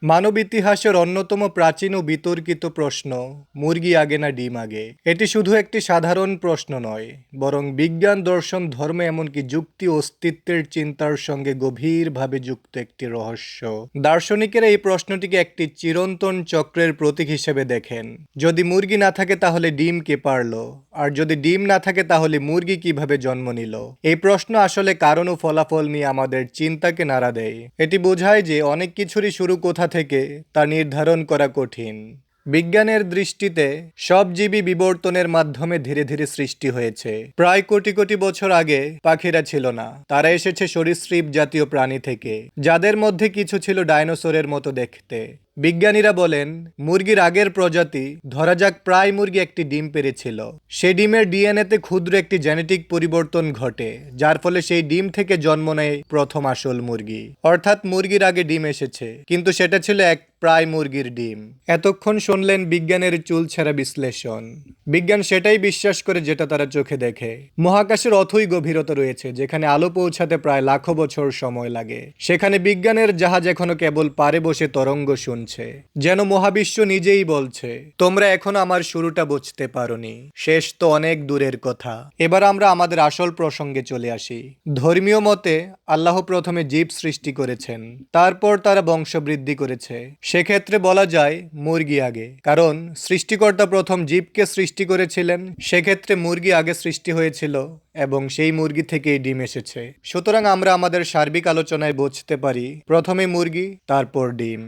মানব ইতিহাসের অন্যতম প্রাচীন ও বিতর্কিত প্রশ্ন, মুরগি আগে না ডিম আগে? এটি শুধু একটি সাধারণ প্রশ্ন নয়, বরং বিজ্ঞান, দর্শন, ধর্ম, এমনকি যুক্তি ও অস্তিত্বের চিন্তার সঙ্গে গভীরভাবে যুক্ত একটি রহস্য। দার্শনিকেরা এই প্রশ্নটিকে একটি চিরন্তন চক্রের প্রতীক হিসেবে দেখেন। যদি মুরগি না থাকে তাহলে ডিম কে পারল? আর যদি ডিম না থাকে তাহলে মুরগি কিভাবে জন্ম নিল? এই প্রশ্ন আসলে কারণ ও ফলাফল নিয়ে আমাদের চিন্তাকে নাড়া দেয়। এটি বোঝায় যে অনেক কিছুরই শুরু কোথা থেকে তা নির্ধারণ করা কঠিন। বিজ্ঞানের দৃষ্টিতে সব জীবই বিবর্তনের মাধ্যমে ধীরে ধীরে সৃষ্টি হয়েছে। প্রায় কোটি কোটি বছর আগে পাখিরা ছিল না, তারা এসেছে সরীসৃপ জাতীয় প্রাণী থেকে, যাদের মধ্যে কিছু ছিল ডাইনোসরের মতো দেখতে। বিজ্ঞানীরা বলেন, মুরগির আগের প্রজাতি, ধরা যাক প্রায় মুরগি, একটি ডিম পেড়েছিল। সেই ডিমের ডিএনএতে ক্ষুদ্র একটি জেনেটিক পরিবর্তন ঘটে, যার ফলে সেই ডিম থেকে জন্ম নেয় প্রথম আসল মুরগি। অর্থাৎ মুরগির আগে ডিম এসেছে, কিন্তু সেটা ছিল এক প্রায় মুরগির ডিম। এতক্ষণ শুনলেন বিজ্ঞানের চুলছেরা বিশ্লেষণ। বিজ্ঞান সেটাই বিশ্বাস করে যেটা তারা চোখে দেখে। মহাকাশের অথই গভীরতা রয়েছে, যেখানে আলো পৌঁছাতে প্রায় লাখো বছর সময় লাগে। সেখানে বিজ্ঞানের জাহাজ এখনো কেবল পারে বসে তরঙ্গ শুনছে। যেন মহাবিশ্ব নিজেই বলছে, তোমরা এখনো আমার শুরুটা বুঝতে পারোনি, শেষ তো অনেক দূরের কথা। এবার আমরা আমাদের আসল প্রসঙ্গে চলে আসি। ধর্মীয় মতে আল্লাহ প্রথমে জীব সৃষ্টি করেছেন, তারপর তারা বংশবৃদ্ধি করেছে। সেক্ষেত্রে বলা যায় মুরগি আগে, কারণ সৃষ্টিকর্তা প্রথম জীবকে সৃষ্টি করেছিলেন। সেক্ষেত্রে মুরগি আগে সৃষ্টি হয়েছিল এবং সেই মুরগি থেকেই ডিম এসেছে। সুতরাং আমরা আমাদের সার্বিক আলোচনায় বুঝতে পারি, প্রথমে মুরগি, তারপর ডিম।